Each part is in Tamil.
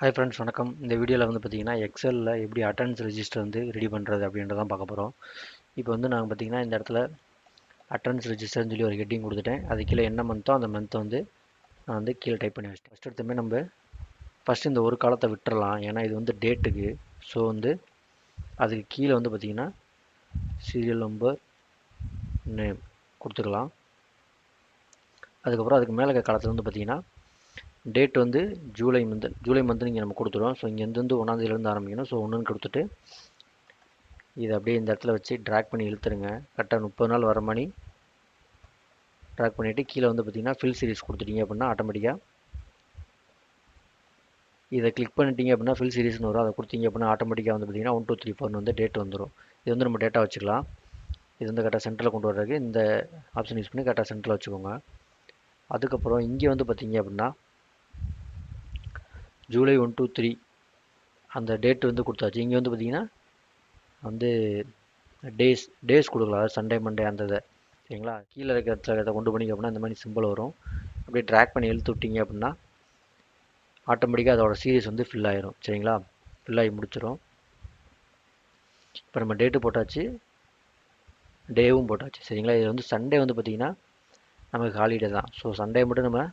ஹாய் ஃப்ரெண்ட்ஸ், வணக்கம். இந்த வீடியோவில் வந்து பார்த்தீங்கன்னா எக்ஸலில் எப்படி அட்டெண்டன்ஸ் ரெஜிஸ்டர் வந்து ரெடி பண்ணுறது அப்படின்றதான் பார்க்க போகிறோம். இப்போ வந்து நாங்கள் பார்த்தீங்கன்னா இந்த இடத்துல அட்டெண்டன்ஸ் ரெஜிஸ்டர்னு சொல்லி ஒரு ஹெட்டிங் கொடுத்துட்டேன். அது கீழே என்ன மந்த்தோ அந்த மந்த்தை வந்து நான் வந்து கீழே டைப் பண்ணி வச்சிட்டேன். ஃபஸ்ட் எடுத்துமே நம்ம ஃபஸ்ட்டு இந்த ஒரு காலத்தை விட்டுறலாம், ஏன்னா இது வந்து டேட்டுக்கு. ஸோ வந்து அதுக்கு கீழே வந்து பார்த்தீங்கன்னா சீரியல் நம்பர் நேம் கொடுத்துக்கலாம். அதுக்கப்புறம் அதுக்கு மேலே இருக்க காலத்தில் வந்து பார்த்தீங்கன்னா டேட் வந்து ஜூலை மந்த் நீங்கள் நம்ம கொடுத்துருவோம். ஸோ இங்கேருந்து வந்து 1ஆம் ஆரம்பிக்கணும். ஸோ 1ன்னு கொடுத்துட்டு இதை அப்படியே இந்த இடத்துல வச்சு ட்ராக் பண்ணி இழுத்துருங்க. கரெக்டாக 30 நாள் வர மாதிரி ட்ராக் பண்ணிவிட்டு கீழே வந்து பார்த்தீங்கன்னா ஃபில் சீரிஸ் கொடுத்துட்டீங்க அப்படின்னா ஆட்டோமேட்டிக்காக இதை கிளிக் பண்ணிட்டீங்க அப்படின்னா ஃபில் சீரிஸ்னு வரும். அதை கொடுத்தீங்க அப்படின்னா ஆட்டோமேட்டிக்காக வந்து பார்த்தீங்கன்னா 1 2 3 4 வந்து டேட் வந்துடும். இது வந்து நம்ம டேட்டா வச்சுக்கலாம். இது வந்து கரெக்டாக சென்டரில் கொண்டு வர்றதுக்கு இந்த ஆப்ஷன் யூஸ் பண்ணி கரெக்டாக சென்டரில் வச்சுக்கோங்க. அதுக்கப்புறம் இங்கே வந்து பார்த்தீங்க அப்படின்னா ஜூலை 1 2 3 அந்த டேட் வந்து கொடுத்தாச்சு. இங்கே வந்து பார்த்தீங்கன்னா வந்து டேஸ் கொடுக்கலாம். அதாவது சண்டே மண்டே அந்த இதை சரிங்களா. கீழே இருக்கிறத கொண்டு பண்ணிங்க அப்படின்னா இந்த மாதிரி சிம்பிள் வரும். அப்படியே ட்ராக் பண்ணி இழுத்து விட்டீங்க அப்படின்னா ஆட்டோமேட்டிக்காக அதோட சீரிஸ் வந்து ஃபில் ஆயிரும். சரிங்களா, ஃபில் ஆகி முடிச்சிடும். இப்போ நம்ம டேட்டு போட்டாச்சு, டேவும் போட்டாச்சு. சரிங்களா, இது வந்து சண்டே வந்து பார்த்திங்கன்னா நமக்கு ஹாலிடே தான். ஸோ சண்டே மட்டும் நம்ம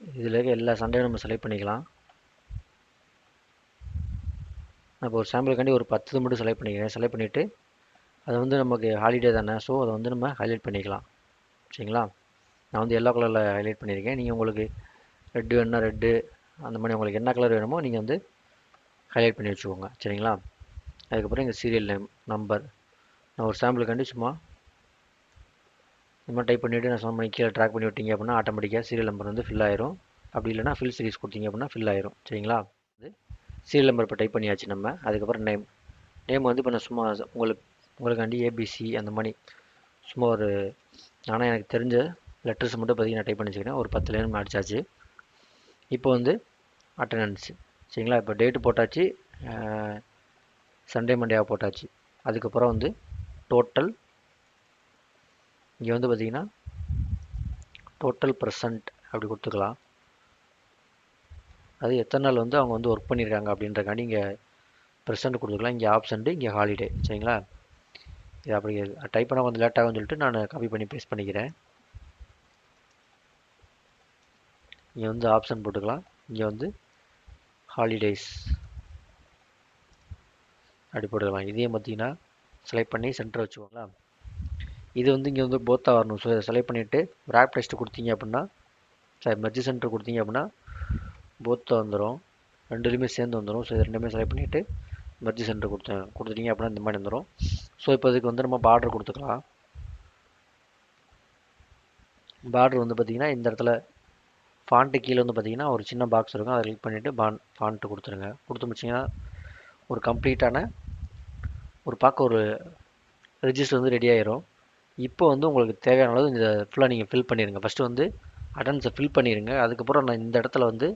இதில் இருக்க எல்லா சண்டேவும் நம்ம செலக்ட் பண்ணிக்கலாம். நான் இப்போ ஒரு சாம்பிளுக்காண்டி ஒரு 10 மட்டும் செலக்ட் பண்ணிக்கிறேன். செலக்ட் பண்ணிவிட்டு அது வந்து நமக்கு ஹாலிடே தானே, ஸோ அதை வந்து நம்ம ஹைலைட் பண்ணிக்கலாம். சரிங்களா, நான் வந்து எல்லோ கலரில் ஹைலைட் பண்ணியிருக்கேன். நீங்கள் உங்களுக்கு ரெட்டு வேணுன்னா ரெட்டு, அந்த மாதிரி உங்களுக்கு என்ன கலர் வேணுமோ நீங்கள் வந்து ஹைலைட் பண்ணி வச்சுக்கோங்க. சரிங்களா, அதுக்கப்புறம் இங்கே சீரியல் நம்பர் நான் ஒரு சாம்பிளுக்காண்டி சும்மா இந்த மாதிரி டைப் பண்ணிவிட்டு நான் சொன்ன கீழே ட்ராக் பண்ணி விட்டீங்க அப்படின்னா ஆட்டோமேட்டிக்காக சீரியல் நம்பர் வந்து ஃபில் ஆயிரும். அப்படி இல்லைனா ஃபில் சீரிஸ் கொடுத்தீங்க அப்படின்னா ஃபில் ஆயிரும். சரிங்களா, அது சீரியல் நம்பர் இப்போ டைப் பண்ணியாச்சு நம்ம. அதுக்கப்புறம் நேம் வந்து இப்போ நான் சும்மா உங்களுக்காண்டி ஏபிசி அந்த மாதிரி சும்மா ஒரு ஆனால் எனக்கு தெரிஞ்ச லெட்டர்ஸ் மட்டும் பார்த்தீங்கன்னா டைப் பண்ணி வச்சுக்கிறேன். ஒரு 10 லைன் அடிச்சாச்சு. இப்போ வந்து அட்டெண்டன்ஸ். சரிங்களா, இப்போ டேட்டு போட்டாச்சு, சண்டே மண்டேவாக போட்டாச்சு. அதுக்கப்புறம் வந்து டோட்டல் இங்கே வந்து பார்த்தீங்கன்னா டோட்டல் ப்ரெசன்ட் அப்படி கொடுத்துக்கலாம். அது எத்தனை நாள் வந்து அவங்க வந்து ஒர்க் பண்ணியிருக்காங்க அப்படின்றக்காண்டி இங்கே ப்ரெசன்ட் கொடுத்துக்கலாம். இங்கே ஆப்ஷன்ட்டு, இங்கே ஹாலிடே. சரிங்களா, இது அப்படி டைப் பண்ண கொஞ்சம் லேட் ஆகும்னு சொல்லிட்டு நான் காப்பி பண்ணி பேஸ்ட் பண்ணிக்கிறேன். இங்கே வந்து ஆப்ஷன் போட்டுக்கலாம். இங்கே வந்து ஹாலிடேஸ் அப்படி போட்டுக்கலாம். இதையும் பார்த்தீங்கன்னா செலக்ட் பண்ணி சென்டர் வச்சுக்கோங்களா. இது வந்து இங்கே வந்து போத்தாக வரணும். ஸோ இதை செலக்ட் பண்ணிவிட்டு ரேப் டெஸ்ட்டு கொடுத்தீங்க அப்படின்னா மெர்ஜ் சென்டர் கொடுத்தீங்க அப்படின்னா போத்தாக வந்துடும், ரெண்டுலேயுமே சேர்ந்து வந்துடும். ஸோ இது ரெண்டுமே செலக்ட் பண்ணிவிட்டு மெர்ஜ் சென்டர் கொடுத்துட்டீங்க அப்படின்னா இந்த மாதிரி வந்துடும். ஸோ இப்போ இதுக்கு வந்து நம்ம பார்டர் கொடுத்துக்கலாம். பார்டர் வந்து பார்த்திங்கன்னா இந்த இடத்துல ஃபாண்ட்டு கீழே வந்து பார்த்திங்கன்னா ஒரு சின்ன பாக்ஸ் இருக்கும். அதை கிளிக் பண்ணிவிட்டு ஃபாண்ட்டு கொடுத்துருங்க. கொடுத்து முடிச்சிங்கன்னா ஒரு கம்ப்ளீட்டான பார்க்க ஒரு ரெஜிஸ்டர் வந்து ரெடி ஆயிரும். இப்போ வந்து உங்களுக்கு தேவையான அளவு இந்த ஃபுல்லாக நீங்கள் ஃபில் பண்ணிடுங்க. ஃபஸ்ட்டு வந்து அட்டெண்டன்ஸை ஃபில் பண்ணிடுங்க. அதுக்கப்புறம் நான் இந்த இடத்துல வந்து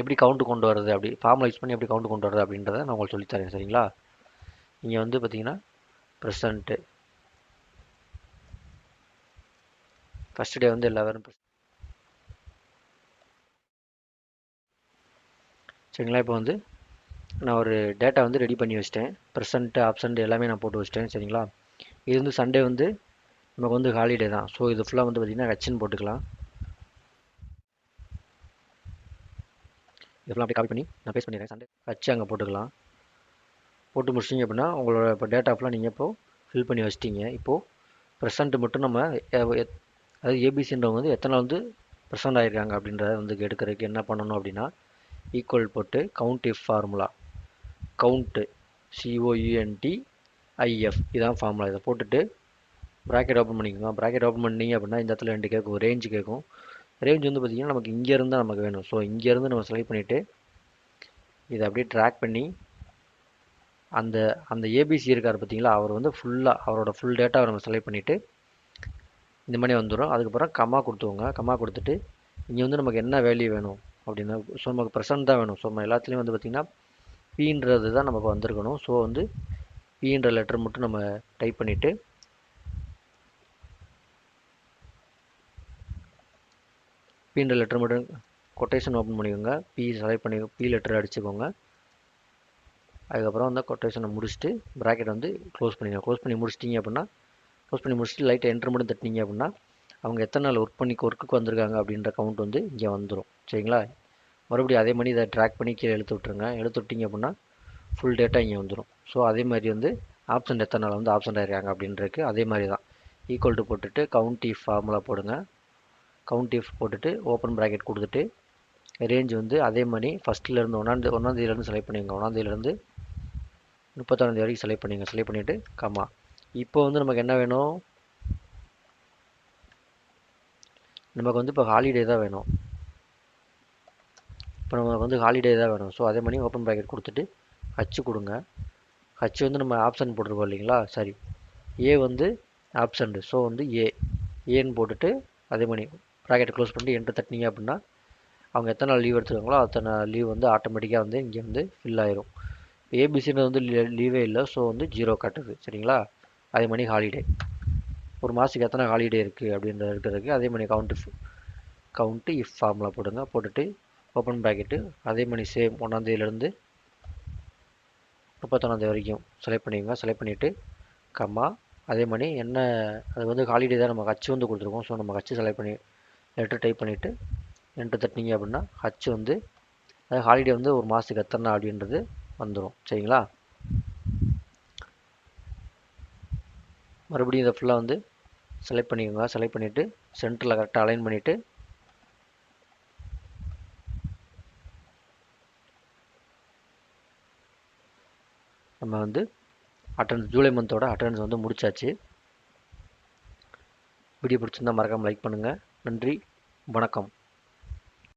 எப்படி கவுண்ட்டு கொண்டு வரது, அப்படி ஃபார்முலா யூஸ் பண்ணி எப்படி கவுண்ட் கொண்டு வரது அப்படின்றத நான் உங்களுக்கு சொல்லித்தரேன். சரிங்களா, இங்கே வந்து பார்த்தீங்கன்னா ப்ரெசண்ட்டு ஃபஸ்ட் டே வந்து 11. சரிங்களா, இப்போ வந்து நான் ஒரு டேட்டா வந்து ரெடி பண்ணி வச்சிட்டேன். ப்ரெசண்ட்டு ஆப்ஷன்ட்டு எல்லாமே நான் போட்டு வச்சிட்டேன். சரிங்களா, இது வந்து சண்டே வந்து நமக்கு வந்து ஹாலிடே தான். ஸோ இது ஃபுல்லாக வந்து பார்த்திங்கன்னா ஹெச்ன்னு போட்டுக்கலாம். இதெல்லாம் அப்படியே காப்பி பண்ணி நான் பேஸ்ட் பண்ணிடுறேன். சண்டே ஹச் அங்கே போட்டுக்கலாம். போட்டு முடிச்சிங்க அப்படின்னா உங்களோட இப்போ டேட்டா ஃபுல்லாக நீங்கள் இப்போது ஃபில் பண்ணி வச்சிட்டிங்க. இப்போது ப்ரெசண்ட்டு மட்டும் நம்ம அதாவது ஏபிசின்றவங்க வந்து எத்தனை வந்து ப்ரெசென்ட் ஆகிருக்காங்க அப்படின்றத வந்து எடுக்கிறதுக்கு என்ன பண்ணணும் அப்படின்னா ஈக்குவல் போட்டு count if formula, count COUNT IF இதான் ஃபார்முலா. இதை போட்டுட்டு ப்ராக்கெட் ஓப்பன் பண்ணிக்கோங்க. ப்ராக்கெட் ஓப்பன் பண்ணிங்க அப்படின்னா இந்த இடத்துல 2 கேட்கும், ரேஞ்சு கேட்கும். ரேஞ்ச் வந்து பார்த்திங்கன்னா நமக்கு இங்கேருந்து தான் நமக்கு வேணும். ஸோ இங்கேருந்து நம்ம செலக்ட் பண்ணிவிட்டு இதை அப்படியே ட்ராக் பண்ணி அந்த அந்த ஏபிசி இருக்கார் பார்த்தீங்களா, அவர் வந்து ஃபுல்லாக அவரோட ஃபுல் டேட்டாவை நம்ம செலக்ட் பண்ணிவிட்டு இந்த மாதிரி வந்துடும். அதுக்கப்புறம் கம்மா கொடுத்துவோங்க. கம்மா கொடுத்துட்டு இங்கே வந்து நமக்கு என்ன வேல்யூ வேணும் அப்படின்னா ஸோ நமக்கு ப்ரெசென்ட் தான் வேணும். ஸோ நம்ம எல்லாத்துலேயும் வந்து பார்த்திங்கன்னா பீன்றது தான் நமக்கு வந்திருக்கணும். ஸோ வந்து பீன்ற லெட்டர் மட்டும் நம்ம டைப் பண்ணிவிட்டு பீன்ற லெட்டர் மட்டும் கொட்டேஷன் ஓப்பன் பண்ணிக்கோங்க. பி செலக்ட் பண்ணி பி லெட்டர் அடிச்சுக்கோங்க. அதுக்கப்புறம் வந்து கொட்டேஷனை முடிச்சுட்டு ப்ராக்கெட் வந்து க்ளோஸ் பண்ணிடுங்க. க்ளோஸ் பண்ணி முடிச்சுட்டு லைட்டை என்ட்ரு மட்டும் தட்டினீங்க அப்படின்னா அவங்க எத்தனை நாள் ஒர்க்குக்கு வந்திருக்காங்க அப்படின்ற கவுண்ட் வந்து இங்கே வந்துடும். சரிங்களா? மறுபடியும் அதே மாதிரி இதை ட்ராக் பண்ணி கீழே இழுத்து விட்ருங்க. இழுத்து விட்டிங்க அப்படின்னா ஃபுல் டேட்டா இங்கே வந்துடும். ஸோ அதே மாதிரி வந்து ஆப்சண்ட் எத்தனை நாள் வந்து ஆப்சண்ட் ஆகிருக்காங்க அப்படின்றதுக்கு அதே மாதிரி தான் ஈக்குவல் டு போட்டுட்டு கவுண்ட் இஃப் ஃபார்முலா போடுங்க. கவுண்ட் இஃப் போட்டுட்டு ஓப்பன் ப்ராக்கெட் கொடுத்துட்டு ரேஞ்ச் வந்து அதே மாதிரி ஃபஸ்ட்லேருந்து ஒன்றாந்தேதியிலேருந்து செலக்ட் பண்ணிங்க. ஒன்றாந்தேதியிலேருந்து 31 வரைக்கும் செலக்ட் பண்ணிவிட்டு கமா. இப்போ வந்து நமக்கு என்ன வேணும்? நமக்கு வந்து இப்போ ஹாலிடே தான் வேணும். ஸோ அதே மாதிரி ஓப்பன் ப்ராக்கெட் கொடுத்துட்டு ஹச் கொடுங்க. ஹச் வந்து நம்ம ஆப்ஷன் போட்டிருக்கோம் இல்லைங்களா? சரி, ஏ வந்து ஆப்ஷன்ட். ஸோ வந்து ஏன்னு போட்டுட்டு அதே மாதிரி ப்ராக்கெட்டை க்ளோஸ் பண்ணிட்டு என்ட்ரு தட்டினீங்க அப்படின்னா அவங்க எத்தனை நாள் லீவ் எடுத்துருக்காங்களோ அத்தனை லீவ் வந்து ஆட்டோமேட்டிக்காக வந்து இங்கே வந்து ஃபில் ஆயிரும். ஏபிசின்னு வந்து லீவே இல்லை. ஸோ வந்து 0 காட்டுது. சரிங்களா? அதே மாதிரி ஹாலிடே, ஒரு மாதத்துக்கு எத்தனை ஹாலிடே இருக்குது அப்படின்றது இருக்கிறதுக்கு அதே மாதிரி கவுண்ட்டு இஃப் ஃபார்முலா போடுங்க. போட்டுட்டு ஓப்பன் ப்ராக்கெட்டு அதே மாதிரி சேம் 1ஆந்தேதியிலேருந்து 31ஆந்தேதி வரைக்கும் செலக்ட் பண்ணிக்கோங்க. செலக்ட் பண்ணிவிட்டு கம்மா. அதே மாதிரி என்ன அது வந்து ஹாலிடே தான் நம்ம ஹச் வந்து கொடுத்துருக்கோம். ஸோ நம்ம ஹச் செலக்ட் பண்ணி லெட்டர் டைப் பண்ணிவிட்டு என்ட்ரு தட்டினீங்க அப்படின்னா ஹச் வந்து அதாவது ஹாலிடே வந்து ஒரு மாதத்துக்கு எத்தனை நாள் அப்படின்றது வந்துடும். சரிங்களா? மறுபடியும் இதை ஃபுல்லாக வந்து செலக்ட் பண்ணிக்கோங்க. செலக்ட் பண்ணிவிட்டு சென்டரில் கரெக்டாக அலைன் பண்ணிவிட்டு நம்ம வந்து ஜூலை மந்தோட அட்டண்டன்ஸ் வந்து முடிச்சாச்சு. வீடியோ பிடிச்சிருந்தா மறக்காமல் லைக் பண்ணுங்கள். நன்றி, வணக்கம்.